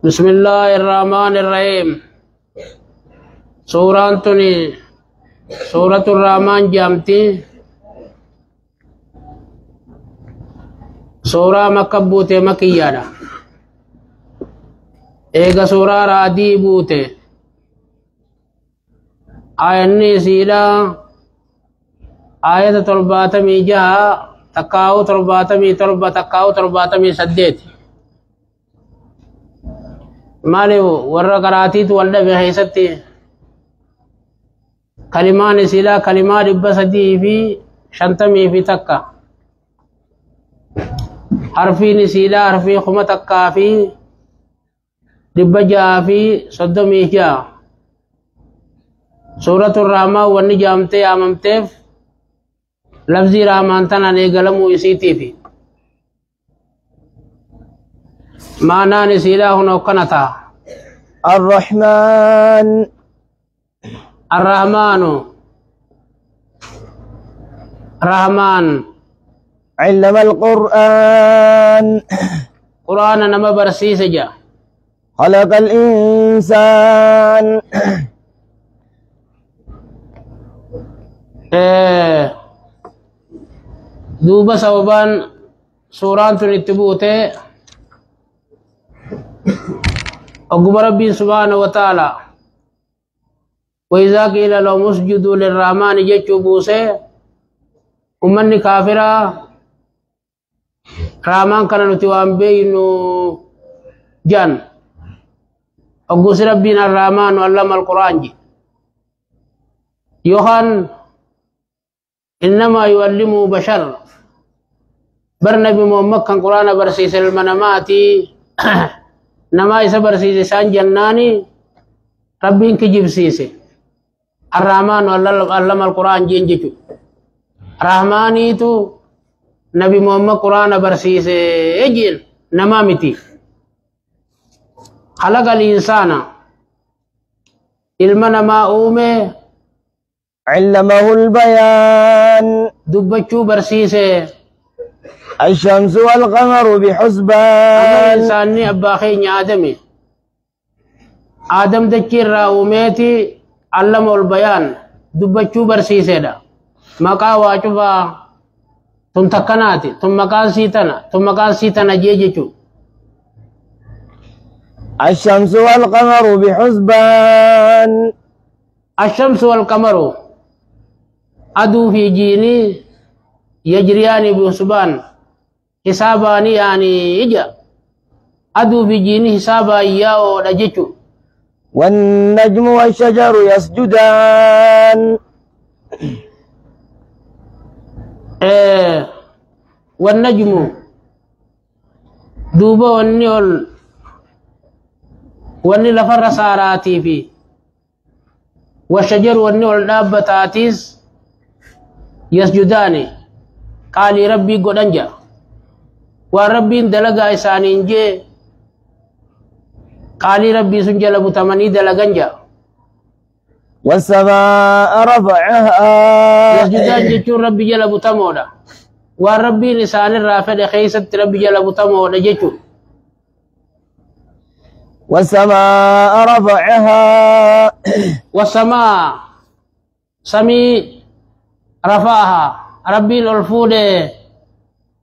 بسم الله الرحمن الرحيم. سورة الرحمن جامتي سورة مكبوت مكيانا ايغا سورة رادي بوت آية سيلا آية ترباتمي جها تقاو ترباتمي تربة تقاو ترباتمي سديت مالي ورّا قراتي تولد بحيثتي كلمان سيلا كلمات بسدي في شنتمي في تكا حرفي نسيلا حرفي خمة تكا في دبجا في صدمي جا سورة الرحمن والنجامتي آممتف لفظي رحمان تنا نيغلمو يسيتي في معنى نسيلا هنا كنتا الرحمن رحمن علم القرآن قرآن نما برسيس جا خلق الإنسان دوبا سوبان سوران تنتبوته أقوم ربي سبحانه وتعالى وإذا قيل لهم اسجدوا للرحمن جتشو بوسه أمني كافرة رحمن كان نتوان بينو جان أقوس ربنا الرحمن علم القرآن جي يوحان إنما يعلمه بشر برنبي محمد كان قرآن برسيس المناماتي نما إسا برسيس سان جناني ربين كجيب سيسي الرحمن علم القرآن جين جيجو رحماني تو نبي محمد قرآن برسيس اجين نمامتي خلق الإنسان علم نما أومي علمه البيان دبچو برسيس الشمس والقمر بحسبان الإنسان أباخي آدمي آدم دكير راوميتي علمه البيان دبچو برسيسه دا مقا واجفا ثم تكناتي ثم مقا سيتنا جيجيچو الشمس والقمر بحسبان الشمس والقمر أدو في جيني يجريان بحسبان حساباني يعني إجا أدو في جيني حسابا إياه رجيچو والنجم والشجر يسجدان والنجم دوبا واني لفر ساراتي في والشجر واني دابتاتيس يسجداني قال ربي قدنجا وربي دلقا إسانين جي قال ربي سنجل بتمني دلقنجا والسماء رفعها يسجدان جيشون ربي جل بتمودا وربي لسان الرافد خيست ربي جل بتمودا جيشون والسماء رفعها والسماء سمي رفعها ربي الألفود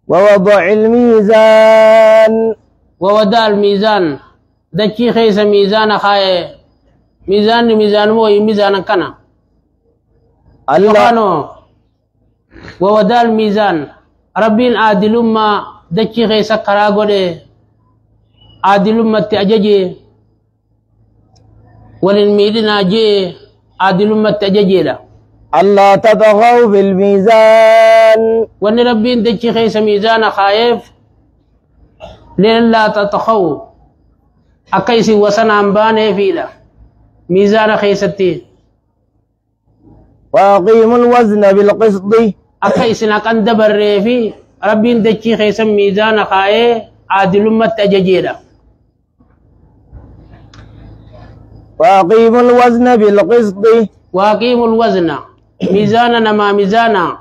ووضع الميزان ووضع الميزان دكي خيس ميزان خاي ميزان موي ميزان كنا الله ووضع الميزان ربي عادل ما دكي خيس كراغودي عادل ما تأججي وللميدنا جي عادل ما تأججي لا الله تطغوا في الميزان وان ربي دكي خيس ميزان خايف لين لا تطغوا أكيسي وسنام باني فيلا ميزان خيستي وأقيموا الوزن بالقسط أكيسي نكن دبر في ربي دكي خيس ميزان خايف عادل ما تأججي وأقيموا الوزن بالقسط وأقيموا الوزن ميزانا ما ميزانا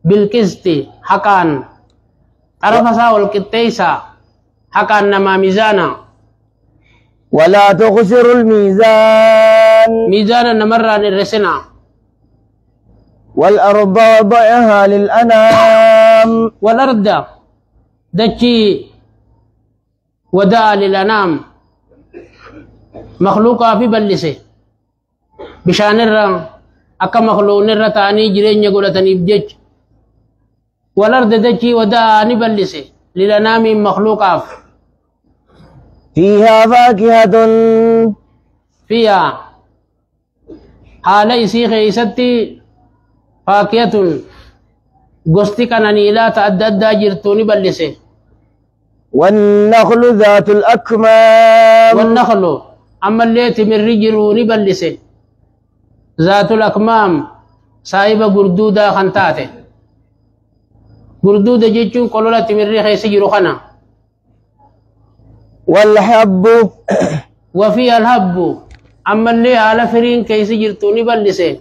بالقسط حقا أرفسا والكتيسا حكا أنما ميزانا ولا تخسر الميزان ميزانا نمر الرسنا والأرض وضعها للأنام والأرض دجي وداء للأنام مخلوقا في بلسه بشان الرم أكا مخلوق نرى تاني جرين يقولتني بجج والأرض دجي وداء نبلسه للأنام مخلوقا فيها فاكهة فيها حال إسي خيستي فاكهة قستي كانني لا تأدد جرتوني بلسه والنخل ذات الأكمام والنخل أما اللي تمر جروني بلسه ذات الأكمام صاحب قردودة خنتاته قردودة جيتشون قلولا تمر خيس جروخنا والحب وفيها الهب أما اللي على فرين كيس جرتوني بلسه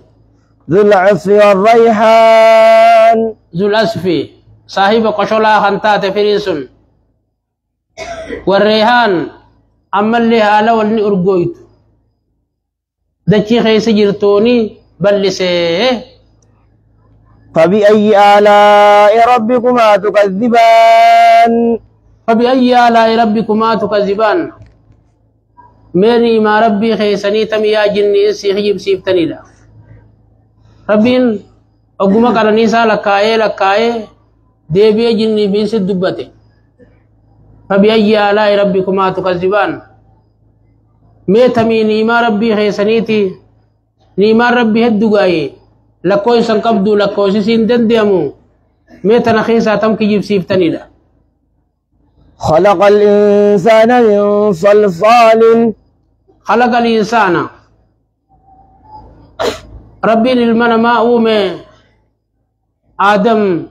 ذو العصف والريحان ذو الأسف صاحب قشولا خنتاته فريسون والريحان أما اللي على ولني أرقويت دكي خيس جرتوني بلسه فبأي آلاء ربكما تكذبان فبأي آلاء ربكما تكذبان ميري ما ربي خيسني تميا جني سيخجب سيفتني لا ربين أقوم كرنيسا لكاية ديبي جني في سد دبته فبأي آلاء ربكما تكذبان ميتمي نيما ربي خيسنيتي نيما ربي هدوغاي لكوي سنقبدو لكوي سندن ديمو ميتنا خيسا تمكي جيب سيفتني لا خلق الإنسان من صلصال خلق الإنسان ربي للمن ما أومي آدم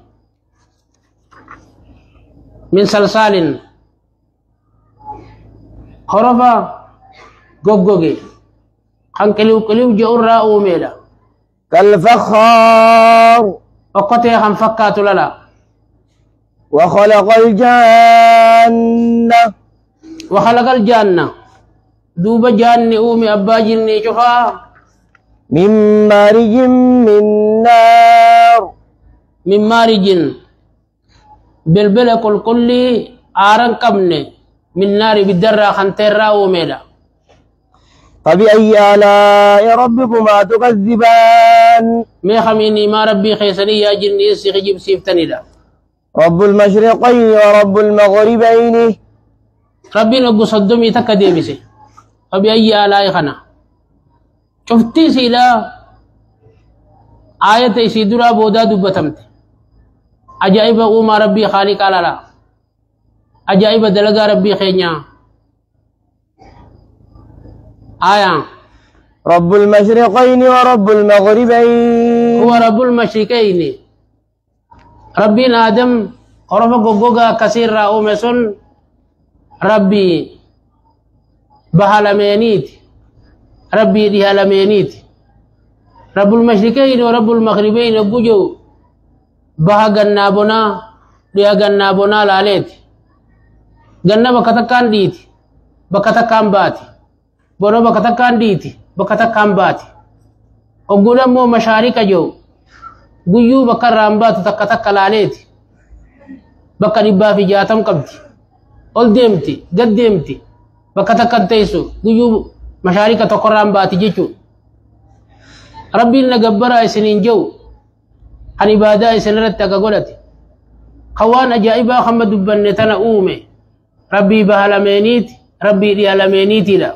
من صلصال خرفا غوغوغي خان كليو جورا أومي لا كالفخار وقتي خان فكاتو للا وخلق الجنة وخلق الجنة دوب جاني أومي أبا جني شفا من مارج من نار من مارج بلبل كل آران كمني من نار بالدرة خنترا أوميلا فبأي آلاء ربكما تكذبان مي خميني ما ربي خيسني يا جني سيخجب سيفتني لا رب المشرقين ورب المغربين ربي نقو صدومي تكدي بسي فبأي آلاء خنا شفتي سيلا آية سيدرا بودا دبتمت عجائب أوما ربي خالق على لا عجائب دلقا ربي خينيا آية رب المشرقين ورب المغربين هو رب المشركين ربي آدم عرف غوغا كثير راو مسون ربي بهالمينيت ربي دي هالمينيت رب المشركين ورب المغربين بوجو بها غنابونا دي غنابونا لاليت غنابا كتكان ديتي بكتكان باتي بورو بكتكان ديتي بكتكان باتي وغولا مو مشاريك جو غيو بكر رامبات تكتك لاليتي بكر إبا في جاتم قبتي قل ديمتي قد ديمتي بكتك تيسو غيو مشاريك تكر رامباتي جيشو ربي نغبرا سنين جو عن عبادة سنرت تقولتي خوان أجائبا خمد بنتنا أومي ربي بهالمينيت ربي لهالمينيت لا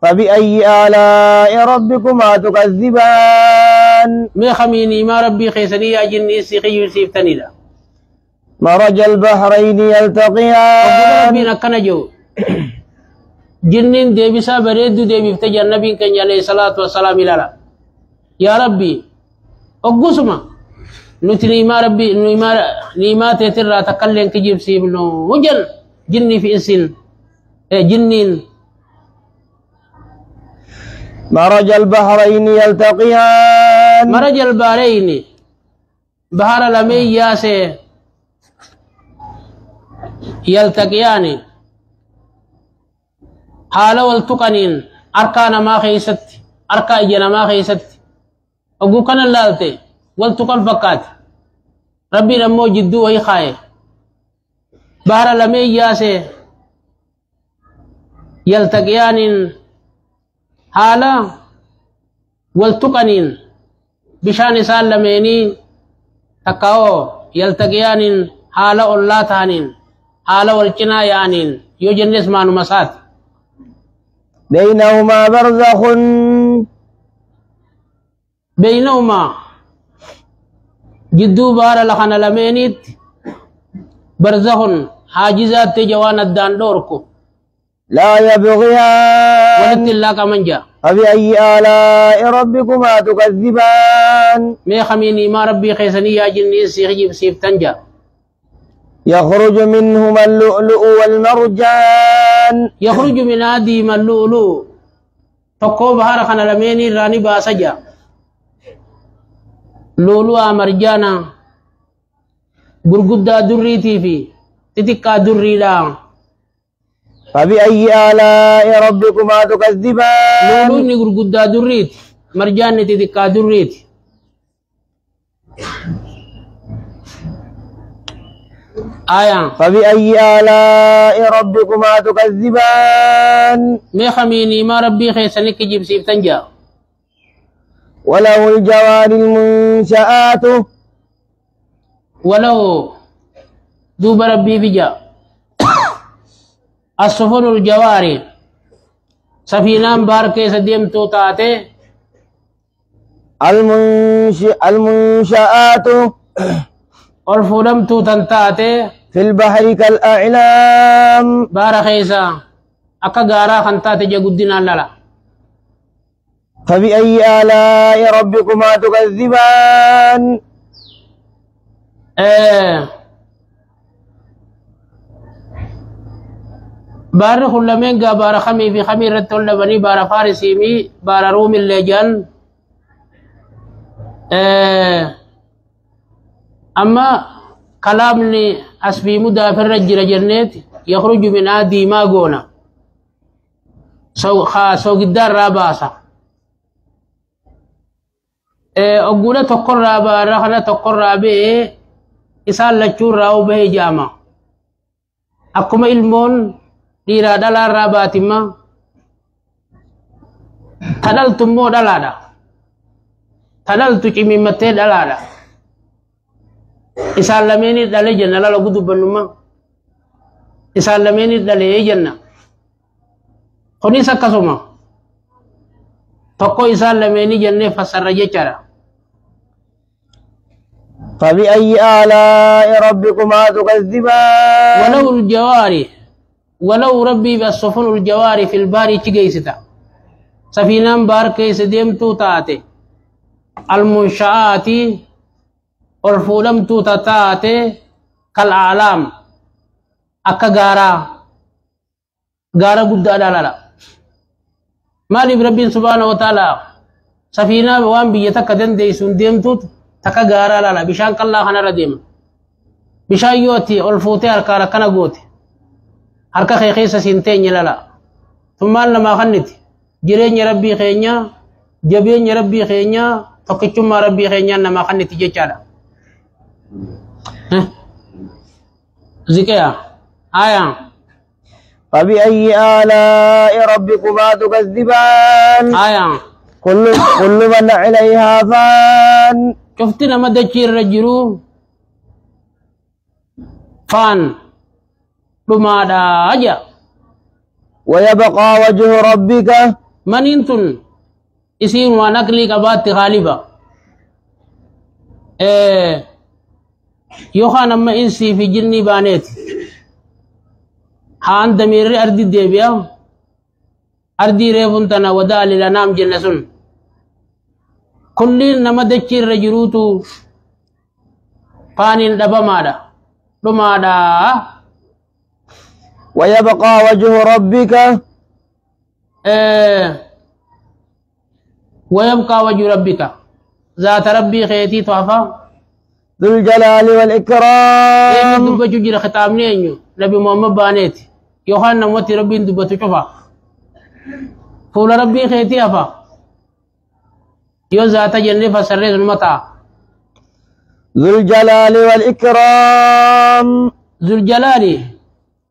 فبأي آلاء ربكما تكذبان مي خميني ما ربي خيسني يا جني سيخي يوسفتني لا مرج البحرين يلتقيان ربي نكنا جو جنين ديبسا بريدو ديبفت جنبين كان عليه الصلاة والسلام لا يا ربي أقسما نتني ما ربي نيما تترى تكلم كجيب سيبنو وجل جني في إنسان جنين مرج البحرين يلتقيان مرج البحرين بحر لمي ياسي يلتقيان حال والتقنين أركان ما خيست أركا إجنا ما خيست أقول كان اللالتي والتقن فكات ربي نمو جدو وهي خاي بحر لمي ياسي يلتقيان حال والتقنين بشان سال لميني تكاو يلتقيان حال الله تانين حال والكنا يانين يوجنس مانو مسات بينهما برزخ بينهما جدو بار لخنا لمينيت برزخ حاجزات جوان الدان دوركو لا يبغيان ولت الله كمن جاء فبأي آلاء ربكما تكذبان مي خميني ما ربي خيسني يا جني سيخجب سيف تنجا يخرج منهما اللؤلؤ والمرجان يخرج من آدي من اللؤلؤ تقو بحر خنا لميني راني باسجا لؤلؤ مرجانا غرغدا دريتي في تتكا دري لا فبأي آلاء ربكما تكذبان لولو ني غرغدا دريت مرجان تتكا دريت آية فبأي آلاء ربكما تكذبان مي خميني ما ربي خيسنك جيب سيف تنجا وله الجوار المنشآت ولو دوب ربي بجا السفن الجواري سفينة باركي سديم توتاتي المنشآت والفولم توتنتاتي في البحر كالأعلام بارخيسا أكا غارا خنتاتي جاقودنا للا فبأي آلاء ربكما تكذبان بار خلمين قا بار خمي في خمي رتول لبني بار فارسي مي بار روم الليجان أما كلامني أسفي مدافر رجل جنات يخرج من آدي ما قونا سو قدار راباسا أقول تقر رابا رخنا تقر رابي إسال لچور راو به جاما أكما علمون ديرا دلار راباتما تدل تمو دلادا تدل تكيمي متى دلادا إسال لميني دلي جنة لا لغدو بنما إسال لميني دلي جنة خوني سكسوما تقو إسال لميني جنة فسر جيشارا فبأي آلاء ربكما تكذبان ولو الجواري ولو ربي بالسفن الجواري في البار تجيستا سفينة بار كيس ديمتو تاتي المنشآت والفولم تاتي كالأعلام أكا غارا قد لا مالي بربي سبحانه وتعالى سفينة وان بيتا كدن ديسون ديمتو تكا غارا لا بشان كالله خنا رديم بشان يوتي والفوتي هركا كنا قوتي هركا خيخيسا سنتين لا ثم لما خنت جرين ربي خينيا جبين ربي خينيا تكتم ربي خينيا نما خنت جيشالا زكيا آية فبأي آلاء ربكما تكذبان آية كل من عليها فان شفتنا مدى تشير رجلو فان لما دا أجا ويبقى وجه ربك من انتن اسين ونقلي كبات غالبا يوخان اما انسي في جني بانيت هان دمير اردي ديبيا اردي ريفنتنا ودالي لنام جنسون كل نما دچير رجروتو فانين دبا مادا لما دا ويبقى وجه ربك ويبقى وجه ربك ذات ربي خيتي طافا ذو الجلال والإكرام. دبتو جرى خطابني أنيو نبي محمد بانيتي يوحنا موتي ربي دبتو شوفا فول ربي خيتي أفا يو ذات جنة فسرز المتا ذو الجلال والإكرام. ذو الجلال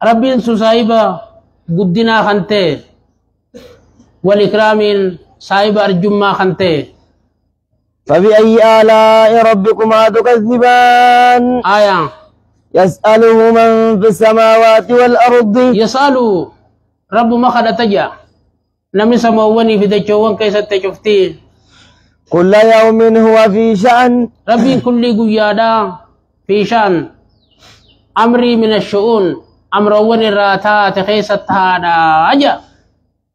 ربي سصايبا قدنا خنته والإكرام صاحب أرجما خنته. فبأي آلاء ربكما تكذبان. آية يسأله من في السماوات والأرض. يسألوا رب ما خد تجا نمي سماواني في دجوان كيسة تشفتي كل يوم هو في شأن. ربي كل قيادا في شأن أمري من الشؤون أمر وني الراتات خيسة هذا أجا.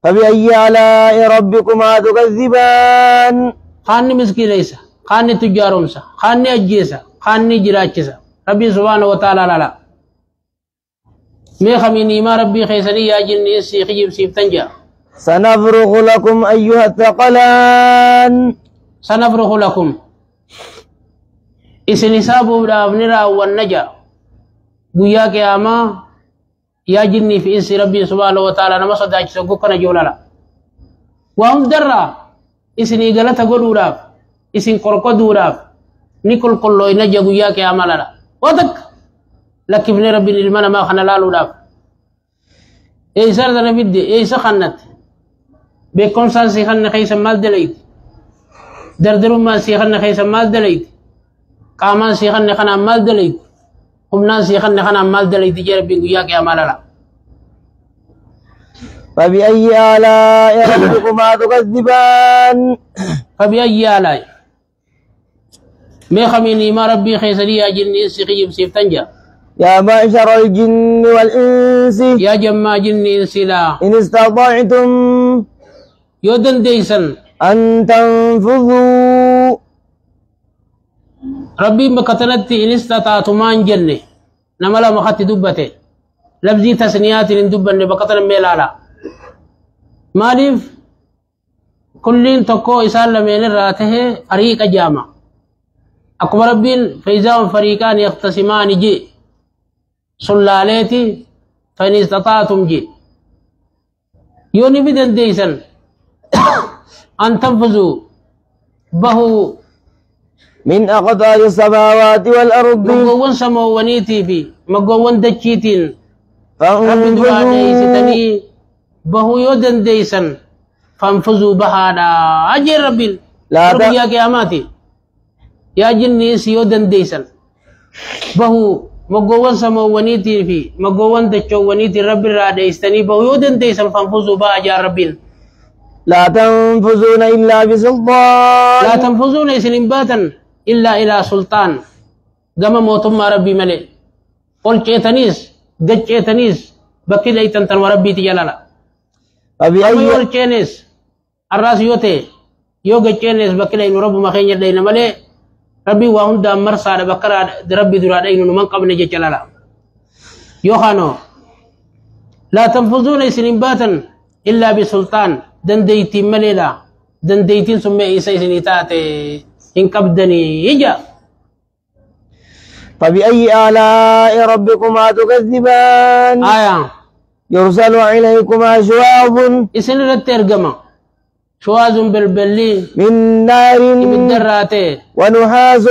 فبأي آلاء ربكما تكذبان. خاني مسكي ليس خاني تجارمسا خاني أجيسا خاني جراجسا ربي سبحانه وتعالى لا مي خميني ما ربي خيسني يا جني إسي خجيب سيب تنجا. سنفرغ لكم أيها الثقلان. سنفرغ لكم إسن حسابه بنرا والنجا بويا قياما يا جني في إنسي ربي سبحانه وتعالى نما صداج سقوكنا جولالا وهم درا إسني غلطة قدوراف إسن قرقو دوراف نيكل قلو إنجا بويا قياما لالا وذك لكن ابن ربي للمنا ما خنا لالو داف إيه سرد نبيد إيه سخنت بكون سان سيخن خيس مال دليت دردرو ما سيخن خيس مال دليت قامان سيخن خنا مال دليت قمنا سيخن خنا مال دليت جرب بيقويا قياما لالا. فبأي آلاء ربكما تكذبان. فبأي آلاء مي خميني ما ربي خيسري يا جني إنسي خيب سيف تنجا. يا معشر الجن والإنس. يا جمع جني إنسي لا إن استطعتم يودن ديسن أن تنفذوا. ربي مكتنتي إن استطعتمان جنة نملا مخطي دبته لفظي تسنيات إن دبن بكتن ميلالا مالف كلين تكو إسال لمن راته فريق جامع أكبر ربين فإذا فريقان يختصمان جي سلالتي فإن استطعتم جي يوني بدن ديسن أن تنفذوا بهو من أقطار السماوات والأرض. مقوون سموانيتي في مقوون دجيتين ربي دعا فانفذوا. ديستني بهو يودن ديسن فانفذوا بهادا أجر ربي لا ربي يا قياماتي يا جني سيودن ديسن بهو مقوون سموانيتي في مقوون دجوانيتي ربي را ديستني بهو يودن ديسن فانفذوا بها أجر ربي. لا تنفذون إلا بسلطان. لا تنفذون سنباتا إلا إلى سلطان قام موتم ربي ملئ قل جيتنيس قد جيتنيس بكي ليتن تن وربي تجلالا فبأي يقول جينيس الراس يوتي يو قد جينيس بكي لين رب مخين يدين ملئ ربي وهم دام مرسى بكرا ربي درادين من قبل جلالا يوخانو لا تنفذون سنباتا إلا بسلطان دنديتي مليلا دنديتين سمي إيسا سنيتاتي إن كبدني يجا. فبأي آلاء ربكما تكذبان. آية يرسل إليكما شواظ. إسن رترجما شواظ بالبلي من نار بالدراتي ونحاس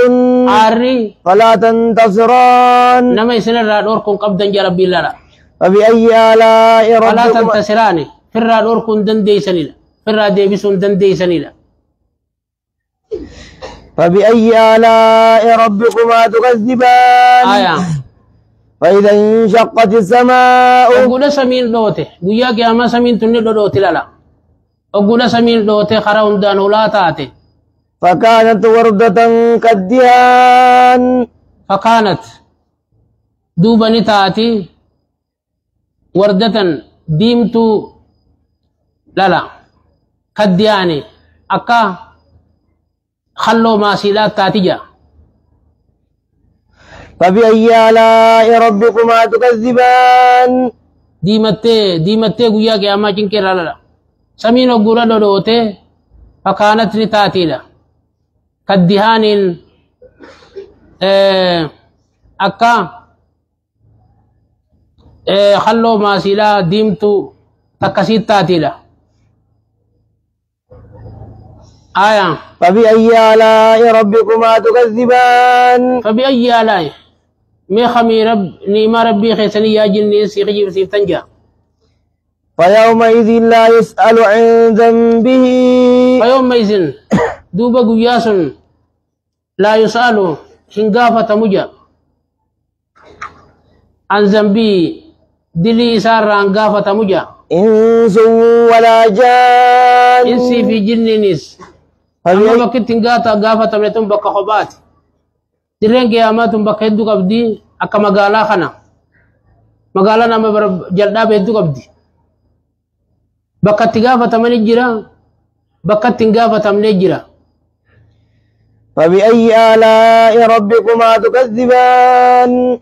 عاري فلا تنتصران. نما إسن الرادوركم قبضا جربي لا. فبأي آلاء فلا ربكما تنتصراني في الرادوركم دندي سنيلا في الراديبسون دندي سنيلا. فبأي آلاء ربكما تكذبان. آية فإذا انشقت السماء. أقول سمين دوته ويا كياما سمين تني دوته لا أقول سمين دوته خراون دانو لا تاتي. فكانت وردة كالدهان. فكانت دوبني تاتي وردة ديمتو لا كدياني أكا خلو ما سيلات تاتيجا. فبأي آلاء ربكما تكذبان. ديمتي قويا كياما جنكر لا سمين وقورا دوته فكانت نتاتي لا كدهان أكا خلو ما سلا ديمتو تكسيت تاتيلا آية فبأي آلاء ربكما تكذبان فبأي آلاء مي خمي رب نيما ربي خيسني يا جني سيخجي بسيف تنجا فيومئذ لا يسأل عن ذنبه فيومئذ دوبا قياس لا يسأل هنقافة مجا عن ذنبي دلي سار عن قافة مجا إنس ولا جان إنسي في جنينيس أما بكت هنقاتا قافة ملتون بكا خبات دلين قيامات بكا يدو قبدي أكا مقالا خنا مقالا نما جلداب يدو قبدي بكا تقافة من الجرا بكا تنقافة من الجرا فبأي آلاء ربكما تكذبان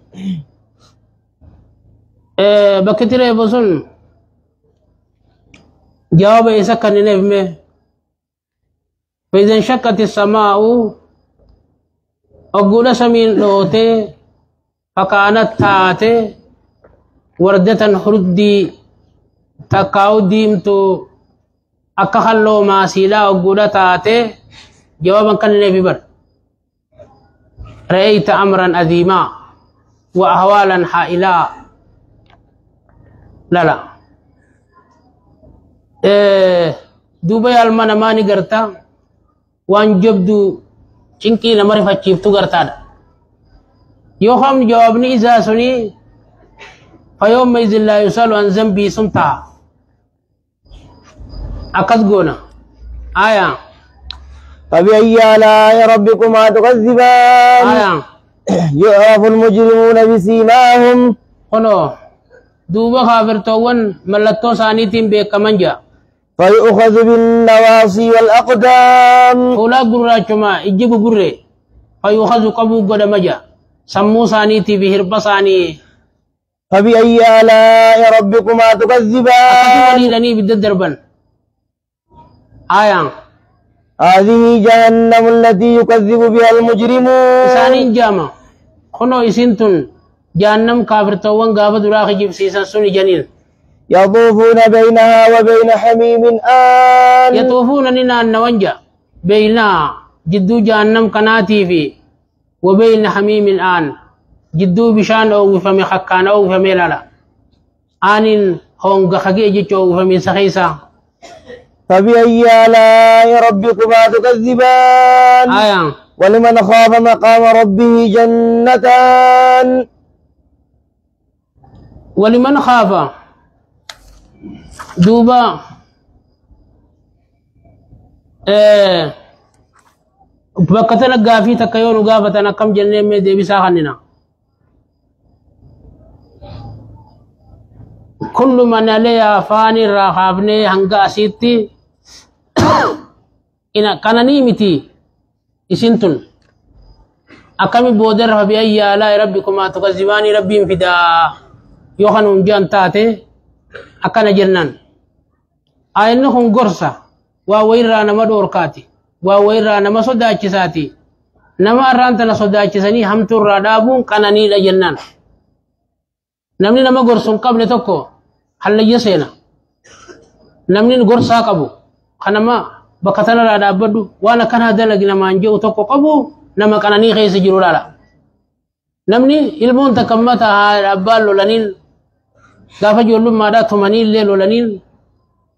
بكتير بسون جواب إسا كان نفمه فإذا انشقت السماء أقول سمين لوتي فكانت تاتي وردة خردي تكاو ديمتو أكخلو ما سيلا أقول تاتي جوابا كان نفي بر رأيت أمرا أذيما وأهوالا حائلا لا لا دوبي المانا ماني قرتا وان جبدو چنكي نمرفة چيفتو قرتا يوخم جوابني إذا سني فيوم إذن لا يسأل عن ذنبي سنتا أكد قونا آية فبأي آلاء ربكما تكذبان آية يعرف المجرمون بسيماهم خنو دوبا خافر توون ملتو سانيتين بيكمن جا فيؤخذ بالنواصي والأقدام فولا قراتشما إجيب قرر فيؤخذ قبو قدم جا سمو سانيتي بهرب ساني فبأي آلاء ربكما تكذبان أكتو وليدني بدد دربان آية هذه جهنم التي يكذب بها المجرمون سانين جاما خنو إسنتن جهنم كافر توان غافة دراخ جيب سيسان سوني جنين يطوفون بينها وبين حميم آن يطوفون ننا النوانجا بين جدو جهنم كناتي في وبين حميم الآن جدو بشان أو فمي خكان أو فمي لالا آنين هونغ خجي جيشو فمي سخيسا فبأي آلاء ربكما تكذبان آية ولمن خاف مقام ربه جنتان ولمن خاف دوبا بكتنا غافي تكيون غافتنا كم جنة में देवी साहनिना كل من عليها فاني راخافني هنگا سيتي إنا كانني متي إسنتن أكمي بودر فبأي آلاء ربكما تكذبان ربي فدا يوخن جان تاتي أكنا جنان أينهم غرسة وويرا نما دوركاتي وويرا نما صداچساتي نما أرانتنا صداچسني هم تر دابون كانني لجنان نمني نما غرسون قبل توكو حل يسينا نمني غرسا قبو خنما بكتنا لا دابدو وانا كان هذا لغنا مانجو توكو قبو نما كانني خيس جرو لا نمني ilmoon takammata abbaan lolaniin gaafa ijoollummaa maadaa tumanii illee lolaniin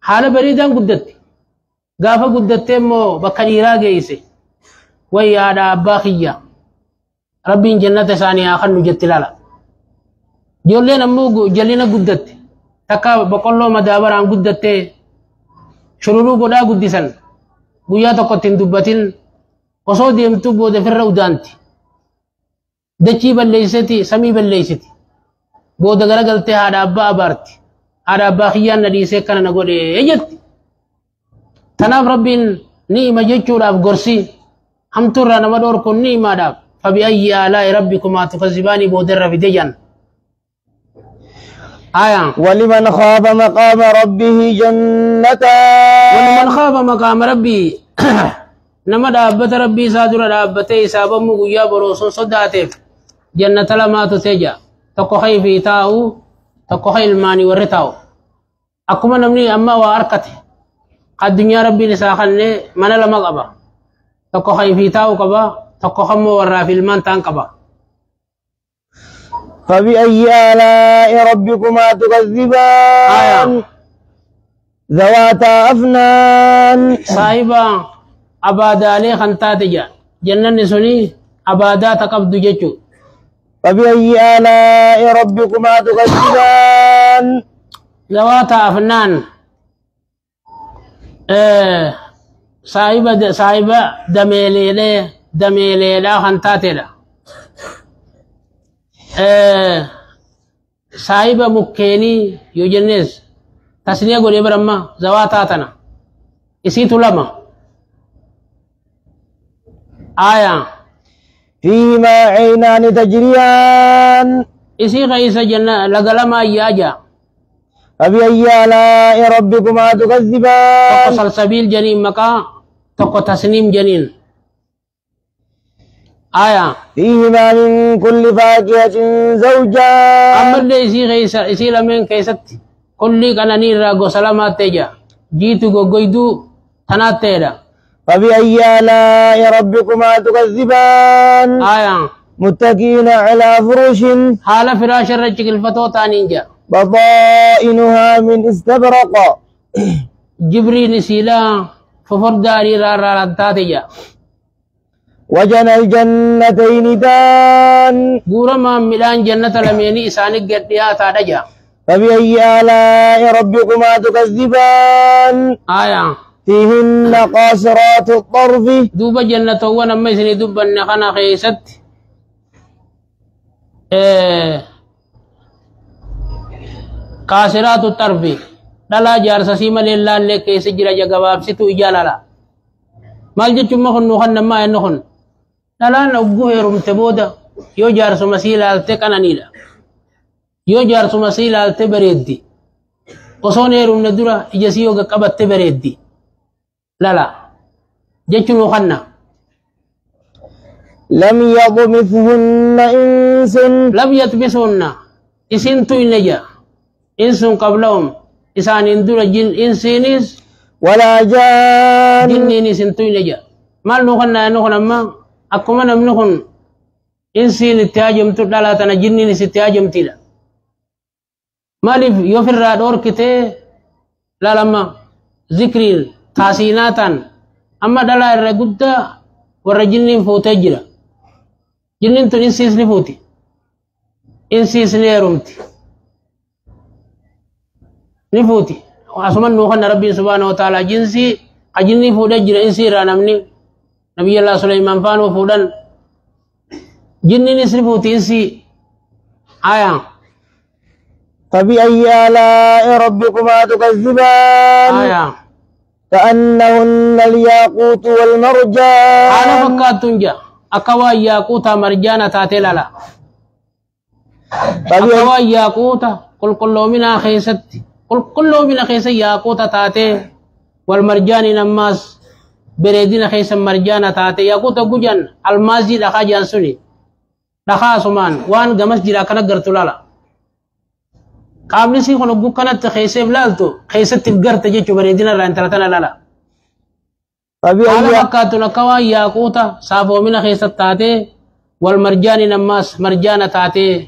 haala bareedaan guddatti gaafa guddattee immoo bakka dhiiraa geeyse way haadha abbaa kiyya rabbiin jannata isaanii haa kennu jetti laala ijoolleen ammoo jallina guddatte takka boqqolloo madaabaraan guddattee shururuu godhaa guddisan guyyaa tokkotti hin dubbatin osoo deemtuu booda firra udaanti dachii balleeysiti samii balleeysiti booda garagaltee haadha abbaa abaarti haadha abbaa kiyyaan na dhiisee kana na godhe jetti tanaaf rabbiin ni'ima jechuudhaaf gorsi hamtuurraa nama dhoorkuun ni'imaadhaaf fabi'ayyi aalaa'i rabbikumaa tukazzibaanii boodarra fide jan آية ولمن خاف مقام ربه جنتان ولمن خاف مقام ربي nama dhaabbata rabbii isaa dura dhaabbatee isaabamu guyyaa boroosun sodaateef jannata lamaatu teja tokko hayfii taa'u tokko hay ilmaanii warri taa'u akkuma namni amma waa arkate addunyaa rabbiin isaa kanne mana lama qaba tokko hayfii taa'u qaba tokko hammoo warraaf ilmaan ta'an qaba. فبأي آلاء ربكما تكذبان ذواتا أفنان صاحبا أبادا لي خنتات جا جنن سني أبادا تقبض جيشو فبأي آلاء ربكما تكذبان ذواتا أفنان صاحبا دميلي لا خنتات لا صاحبا مكيني يوجنس تسنية قولي برما ذواتا تنا إسيتو لما آية فيهما عينان تجريان إسي غيس جنة لقلما ياجا فبأي آلاء ربكما تكذبان تقو سلسبيل جنين مكا تقو تسنيم جنين آية فيهما من كل فاكهة زوجان أما اللي إسي غيس إسي لمن كيست كل كانني راغو سلامات تجا جيتو غوغويدو تنات تيرا فبأي آلاء ربكما تكذبان آية متكئين على فرش حال فراش الرجل الفتو تانينجا بطائنها من استبرق جبريل سيلا ففرداري را تاتيجا وجنى الجنتين دان غورما ميلان جنة لميني إسانك قديا تادجا فبأي آلاء ربكما تكذبان آية فيهن قاصرات الطرف دوبا جنة ونما يسني دوبا نخنا خيست قاصرات الطرف دلا جارس سيما لله لك يسجل جغباب ستو إجالالا مال جتشم مخن نخن نما ينخن دلا نبوه رمتبودا يو جارس مسيلا التكنا نيلا yoo jaarsuma sii ilaalte bareeddi osoon heerumne dura ija sii yoga qabatte bareeddi lala jechuun kanna lam yadmithunna insun lam yatmithunna isintu inja insun qablahum isaanin dura jin insinis wala jan jinnin isintu inja mal nu kanna nu kanamma akkuma namni kun insin itti hajamtu dhala tana jinnin itti hajamtila مالف يوفر رادور كته لا لما ذكرين تاسيناتان أما دلا الرجودة والرجلين فوتي جرا جنين تو إنسيس نفوتي إنسيس نيرومتي نفوتي وأسمان نوخن ربي سبحانه وتعالى جنسي أجنين فوتي جرا إنسي رانمني نبي الله سليمان فانو فودان جنين نفوتي إنسي آية فبأي آلاء ربكما تكذبان آية كأنهن الياقوت والمرجان أنا فكرت تنجا أكوا ياقوتا مرجانا تاتلالا أكوا ياقوتا كل من خيست كل من خيس ياقوتا تاتي والمرجان نماس بريدين خيس مرجانا تاتي ياقوتا جوجان المازي لخا جانسوني لخا سمان وان غمس جرا كنا غرتولالا قابل سي خلو بكنت خيسه بلالتو خيسه تبغرت جيچو بريدنا لا انترتنا لا فبأي كاتنا كوا ياقوتا صافو من خيسه تاتي والمرجان نماس مرجانه تاتي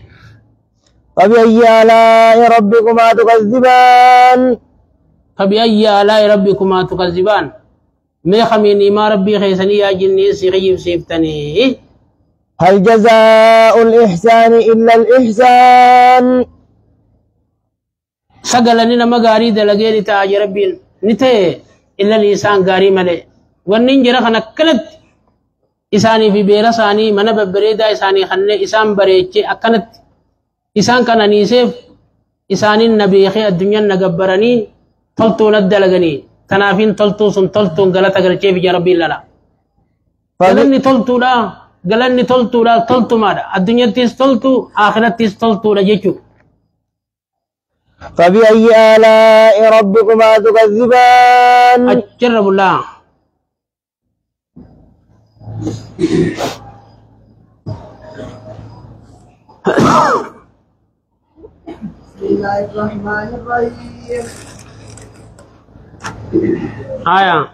فبأي آلاء ربكما تكذبان فبأي آلاء ربكما تكذبان ما خميني ما ربي خيسني يا جني سيغيب سيفتني هل جزاء الإحسان إلا الإحسان سجلني نما غاري دلغيري تاج ربين نته إلا الإنسان غاري ملي وننجر خنا كنت إساني في بيرا ساني من ببريدا إساني خنة إسان بريتشي أكنت إسان كان نيسف إساني النبي خي الدنيا نجبرني تلتو ندلغني تنافين تلتو سن تلتو غلطة غلطة في ربي لا غلني تلتو لا غلني تلتو لا تلتو ماذا الدنيا تيس تلتو آخرت تيس تلتو لا جيشو فبأي آلاء ربكما تكذبان أجرب الله بسم الله الرحمن الرحيم. آية